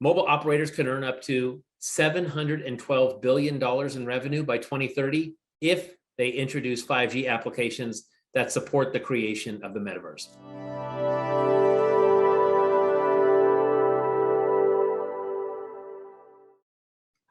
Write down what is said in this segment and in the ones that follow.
Mobile operators could earn up to $712 billion in revenue by 2030 if they introduce 5G applications that support the creation of the metaverse.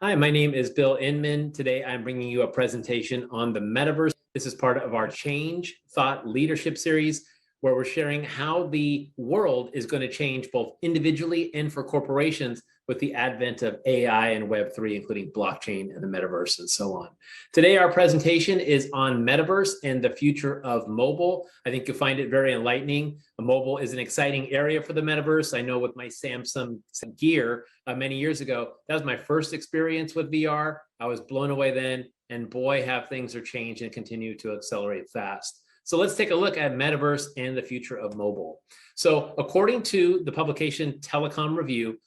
Hi, my name is Bill Inman. Today I'm bringing you a presentation on the metaverse. This is part of our Change Thought Leadership series, where we're sharing how the world is going to change both individually and for corporations with the advent of AI and Web3, including blockchain and the metaverse and so on. Today, our presentation is on metaverse and the future of mobile. I think you'll find it very enlightening. Mobile is an exciting area for the metaverse. I know with my Samsung Gear many years ago, that was my first experience with VR. I was blown away then, and boy, have things are changed and continue to accelerate fast. So let's take a look at metaverse and the future of mobile. So according to the publication Telecom Review,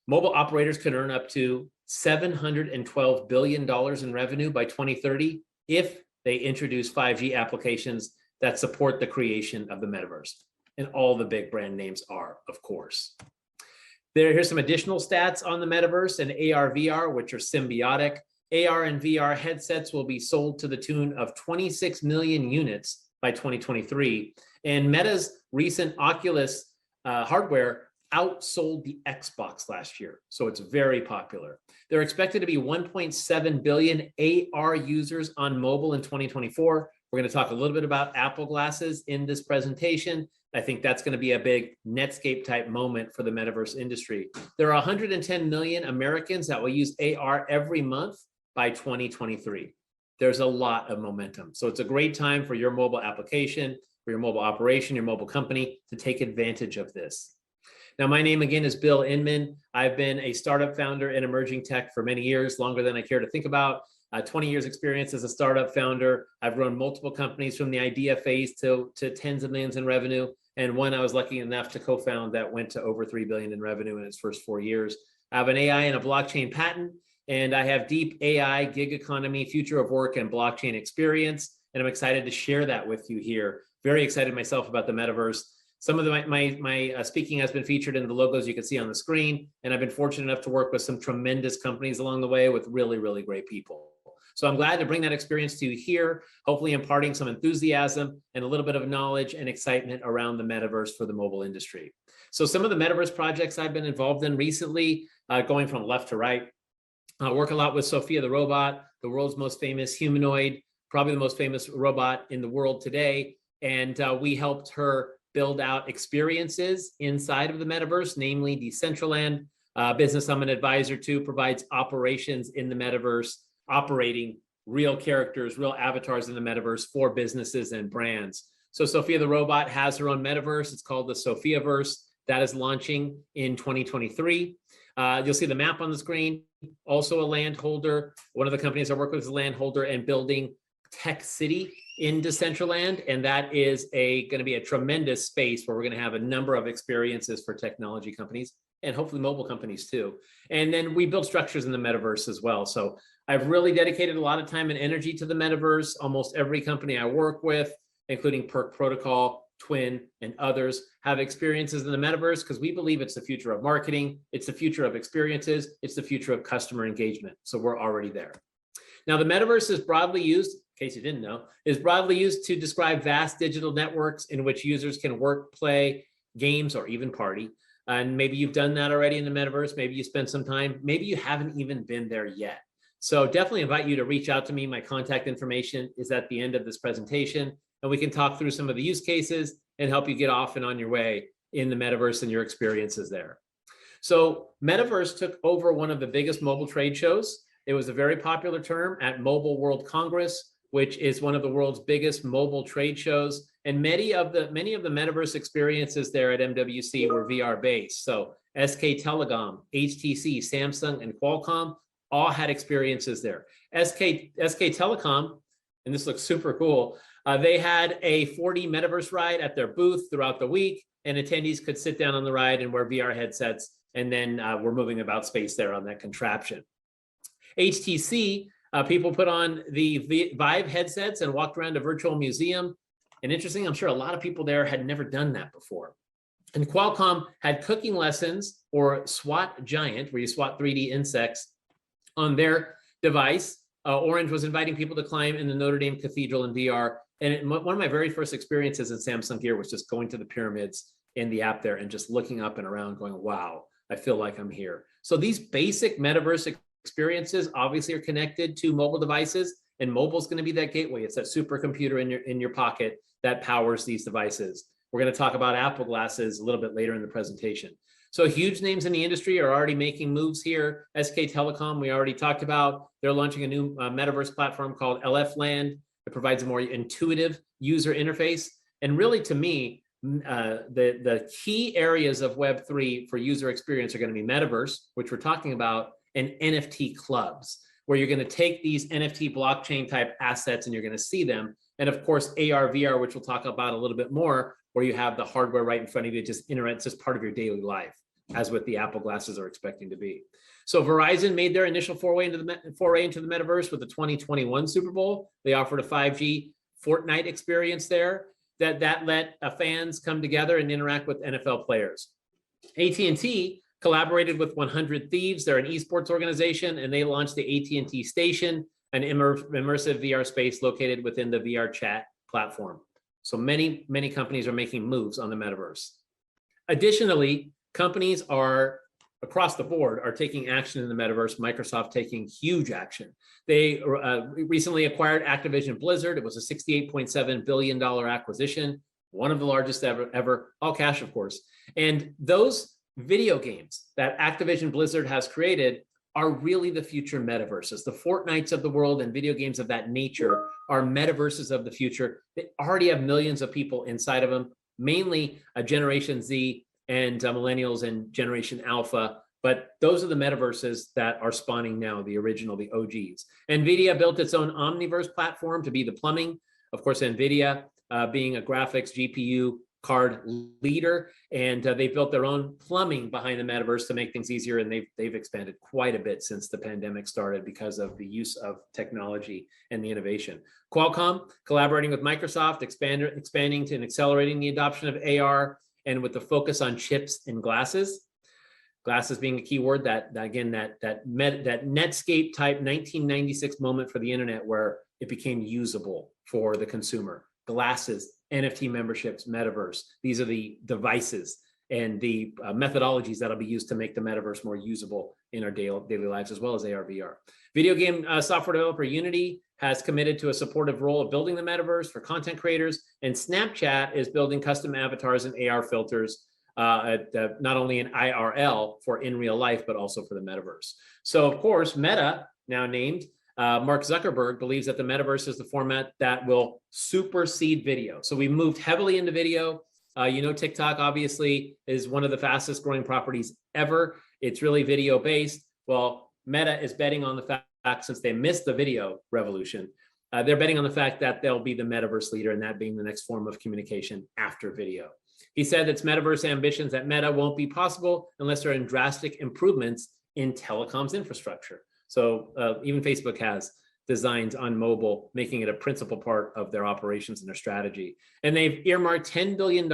mobile operators could earn up to $712 billion in revenue by 2030 if they introduce 5G applications that support the creation of the metaverse. And all the big brand names are, of course. Here's some additional stats on the metaverse and AR/VR, which are symbiotic. AR and VR headsets will be sold to the tune of 26 million units by 2023. And Meta's recent Oculus hardware outsold the Xbox last year. So it's very popular. There are expected to be 1.7 billion AR users on mobile in 2024. We're going to talk a little bit about Apple glasses in this presentation. I think that's going to be a big Netscape type moment for the metaverse industry. There are 110 million Americans that will use AR every month by 2023. There's a lot of momentum. So it's a great time for your mobile application, for your mobile operation, your mobile company to take advantage of this. Now, my name again is Bill Inman. I've been a startup founder in emerging tech for many years, longer than I care to think about. 20 years experience as a startup founder. I've run multiple companies from the idea phase to tens of millions in revenue. And one I was lucky enough to co-found that went to over 3 billion in revenue in its first 4 years. I have an AI and a blockchain patent, and I have deep AI, gig economy, future of work, and blockchain experience. And I'm excited to share that with you here. Very excited myself about the metaverse. Some of my speaking has been featured in the logos you can see on the screen, and I've been fortunate enough to work with some tremendous companies along the way with really, really great people. So I'm glad to bring that experience to you here, hopefully imparting some enthusiasm and a little bit of knowledge and excitement around the metaverse for the mobile industry. So some of the metaverse projects I've been involved in recently, going from left to right, I work a lot with Sophia the robot, the world's most famous humanoid, probably the most famous robot in the world today. And we helped her build out experiences inside of the metaverse, namely Decentraland. Business I'm an advisor to provides operations in the metaverse, operating real characters, real avatars in the metaverse for businesses and brands. So Sophia the robot has her own metaverse. It's called the Sophiaverse. That is launching in 2023. You'll see the map on the screen. Also a landholder. One of the companies I work with is a landholder and building Tech City in Decentraland, and that is going to be a tremendous space where we're going to have a number of experiences for technology companies and hopefully mobile companies too. And then we build structures in the metaverse as well. So I've really dedicated a lot of time and energy to the metaverse. Almost every company I work with, including Perk Protocol, Twin, and others, have experiences in the metaverse because we believe it's the future of marketing, it's the future of experiences, it's the future of customer engagement. So we're already there. Now, the metaverse is broadly used, in case you didn't know, is broadly used to describe vast digital networks in which users can work, play, games, or even party. And maybe you've done that already in the metaverse. Maybe you spent some time. Maybe you haven't even been there yet. So definitely invite you to reach out to me. My contact information is at the end of this presentation, and we can talk through some of the use cases and help you get off and on your way in the metaverse and your experiences there. So Metaverse took over one of the biggest mobile trade shows. It was a very popular term at Mobile World Congress, which is one of the world's biggest mobile trade shows. And many of the metaverse experiences there at MWC were VR based. So SK Telecom, HTC, Samsung, and Qualcomm all had experiences there. SK Telecom, and this looks super cool, they had a 4D metaverse ride at their booth throughout the week, and attendees could sit down on the ride and wear VR headsets, and then we're moving about space there on that contraption. HTC, people put on the Vive headsets and walked around a virtual museum. And interesting, I'm sure a lot of people there had never done that before. And Qualcomm had cooking lessons, or SWAT Giant, where you SWAT 3D insects, on their device. Orange was inviting people to climb in the Notre Dame Cathedral in VR. And one of my very first experiences in Samsung Gear was just going to the pyramids in the app there and just looking up and around going, wow, I feel like I'm here. So these basic metaverse experiences obviously are connected to mobile devices, and mobile is going to be that gateway. It's that supercomputer in your pocket that powers these devices. We're going to talk about Apple glasses a little bit later in the presentation. So huge names in the industry are already making moves here. SK Telecom, we already talked about. They're launching a new metaverse platform called LF Land. It provides a more intuitive user interface. And really, to me, the key areas of Web3 for user experience are going to be metaverse, which we're talking about, and NFT clubs, where you're going to take these NFT blockchain type assets and you're going to see them. And of course, AR, VR, which we'll talk about a little bit more, where you have the hardware right in front of you, just interacts as part of your daily life, as what the Apple glasses are expecting to be. So Verizon made their initial foray into the metaverse with the 2021 Super Bowl. They offered a 5G Fortnite experience there that let fans come together and interact with NFL players. AT&T collaborated with 100 Thieves. They're an esports organization, and they launched the AT&T Station, an immersive VR space located within the VR chat platform. So many companies are making moves on the metaverse. Additionally, companies are across the board are taking action in the metaverse. Microsoft taking huge action. They recently acquired Activision Blizzard. It was a $68.7 billion acquisition, one of the largest ever, all cash, of course. And those video games that Activision Blizzard has created are really the future metaverses. The Fortnites of the world and video games of that nature are metaverses of the future. They already have millions of people inside of them, mainly a Generation Z and millennials and Generation Alpha. But those are the metaverses that are spawning now, the original, the OGs. NVIDIA built its own Omniverse platform to be the plumbing. Of course, NVIDIA being a graphics GPU card leader, and they built their own plumbing behind the metaverse to make things easier, and they've expanded quite a bit since the pandemic started because of the use of technology and the innovation. Qualcomm collaborating with Microsoft, expanding to and accelerating the adoption of AR, and with the focus on chips and glasses being a key word, that Netscape type 1996 moment for the internet where it became usable for the consumer. Glasses, NFT memberships, metaverse. These are the devices and the methodologies that'll be used to make the metaverse more usable in our daily lives, as well as AR, VR. Video game software developer Unity has committed to a supportive role of building the metaverse for content creators, and Snapchat is building custom avatars and AR filters, not only in IRL for in real life, but also for the metaverse. So of course, Meta, now named, Mark Zuckerberg, believes that the metaverse is the format that will supersede video. So we moved heavily into video. TikTok obviously is one of the fastest growing properties ever. It's really video based. Well, Meta is betting on the fact, since they missed the video revolution, they're betting on the fact that they'll be the metaverse leader, and that being the next form of communication after video. He said its metaverse ambitions at Meta won't be possible unless there are drastic improvements in telecoms infrastructure. So even Facebook has designs on mobile, making it a principal part of their operations and their strategy. And they've earmarked $10 billion,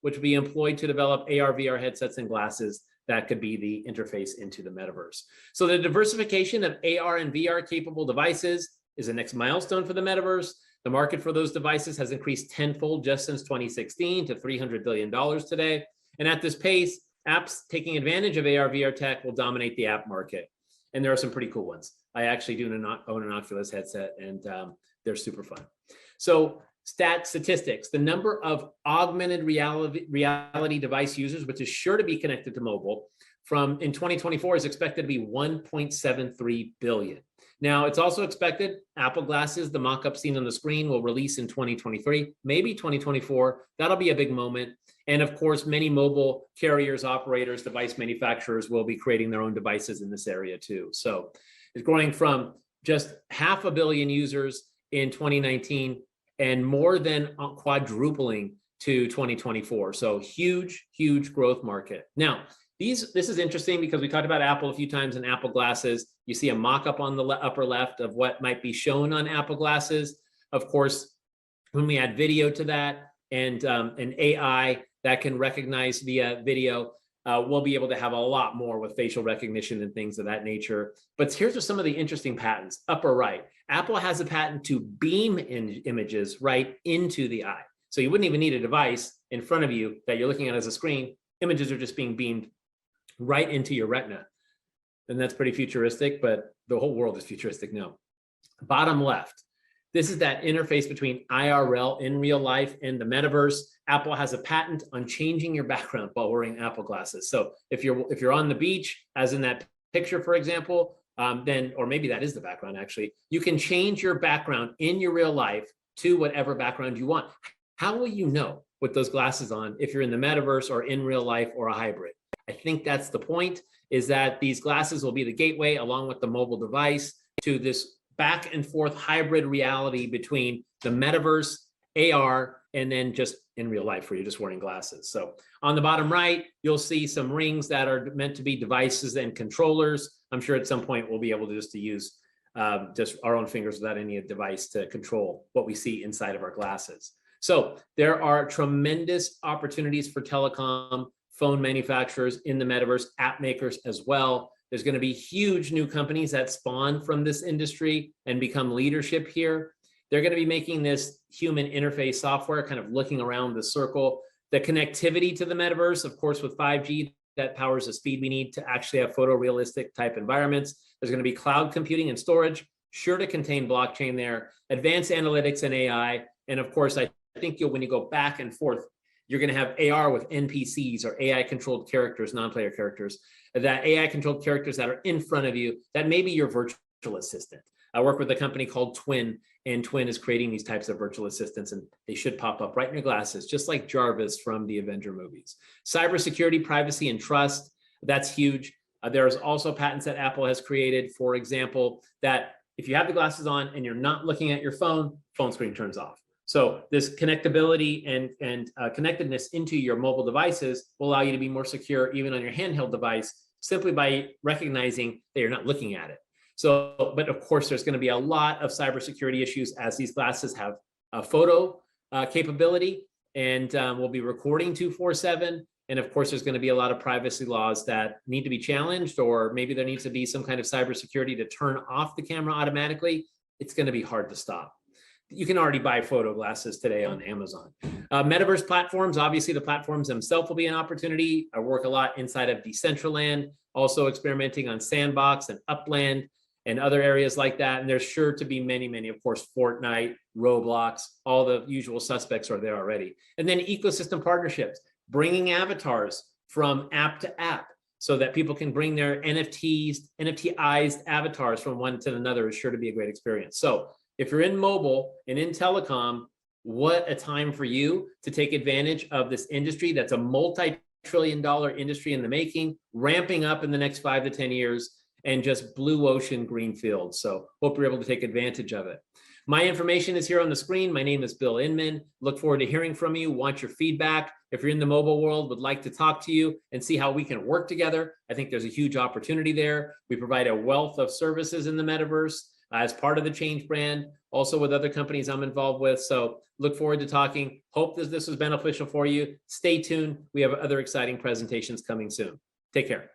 which will be employed to develop AR, VR headsets and glasses that could be the interface into the metaverse. So the diversification of AR and VR capable devices is the next milestone for the metaverse. The market for those devices has increased tenfold just since 2016 to $300 billion today. And at this pace, apps taking advantage of AR, VR tech will dominate the app market. And there are some pretty cool ones. I actually do own an Oculus headset, and they're super fun. So statistics, the number of augmented reality device users, which is sure to be connected to mobile, in 2024 is expected to be 1.73 billion. Now, it's also expected Apple glasses, the mock-up seen on the screen, will release in 2023, maybe 2024. That'll be a big moment. And of course, many mobile carriers, operators, device manufacturers will be creating their own devices in this area too. So it's growing from just 500 million users in 2019 and more than quadrupling to 2024. So huge, huge growth market. Now, this is interesting because we talked about Apple a few times and Apple glasses. You see a mock-up on the upper left of what might be shown on Apple glasses. Of course, when we add video to that and an AI that can recognize via video. We'll be able to have a lot more with facial recognition and things of that nature. But here's some of the interesting patents. Upper right, Apple has a patent to beam images right into the eye. So you wouldn't even need a device in front of you that you're looking at as a screen. Images are just being beamed right into your retina. And that's pretty futuristic, but the whole world is futuristic now. Bottom left, this is that interface between IRL, in real life, and the metaverse. Apple has a patent on changing your background while wearing Apple glasses. So if you're on the beach, as in that picture, for example, then, or maybe that is the background actually, you can change your background in your real life to whatever background you want. How will you know with those glasses on if you're in the metaverse or in real life or a hybrid? I think that's the point, is that these glasses will be the gateway along with the mobile device to this back and forth hybrid reality between the metaverse, AR, and then just in real life where you're just wearing glasses. So on the bottom right, you'll see some rings that are meant to be devices and controllers. I'm sure at some point we'll be able to just use just our own fingers without any device to control what we see inside of our glasses. So there are tremendous opportunities for telecom, phone manufacturers in the metaverse, app makers as well. There's going to be huge new companies that spawn from this industry and become leadership here. They're going to be making this human interface software, kind of looking around the circle. The connectivity to the metaverse, of course, with 5G, that powers the speed we need to actually have photorealistic type environments. There's going to be cloud computing and storage, sure to contain blockchain there, advanced analytics and AI. And of course, I think when you go back and forth, you're going to have AR with NPCs or AI-controlled characters, non-player characters, that AI-controlled characters that are in front of you, that may be your virtual assistant. I work with a company called Twin, and Twin is creating these types of virtual assistants, and they should pop up right in your glasses, just like Jarvis from the Avenger movies. Cybersecurity, privacy, and trust, that's huge. There's also patents that Apple has created, for example, that if you have the glasses on and you're not looking at your phone screen turns off. So this connectability and connectedness into your mobile devices will allow you to be more secure even on your handheld device, simply by recognizing that you're not looking at it. So, but of course, there's going to be a lot of cybersecurity issues as these glasses have a photo capability, and we'll be recording 24/7. And of course, there's going to be a lot of privacy laws that need to be challenged, or maybe there needs to be some kind of cybersecurity to turn off the camera automatically. It's going to be hard to stop. You can already buy photo glasses today on Amazon. Metaverse platforms, obviously the platforms themselves will be an opportunity. I work a lot inside of Decentraland, also experimenting on Sandbox and Upland and other areas like that. And there's sure to be many, many, of course, Fortnite, Roblox, all the usual suspects are there already. And then ecosystem partnerships, bringing avatars from app to app so that people can bring their NFTized avatars from one to another is sure to be a great experience. So if you're in mobile and in telecom, what a time for you to take advantage of this industry that's a multi-trillion-dollar industry in the making, ramping up in the next 5 to 10 years, and just blue ocean green fields. So hope you're able to take advantage of it. My information is here on the screen. My name is Bill Inman. Look forward to hearing from you, want your feedback. If you're in the mobile world, would like to talk to you and see how we can work together. I think there's a huge opportunity there. We provide a wealth of services in the metaverse as part of the Change brand, also with other companies I'm involved with. So look forward to talking. Hope that this was beneficial for you. Stay tuned. We have other exciting presentations coming soon. Take care.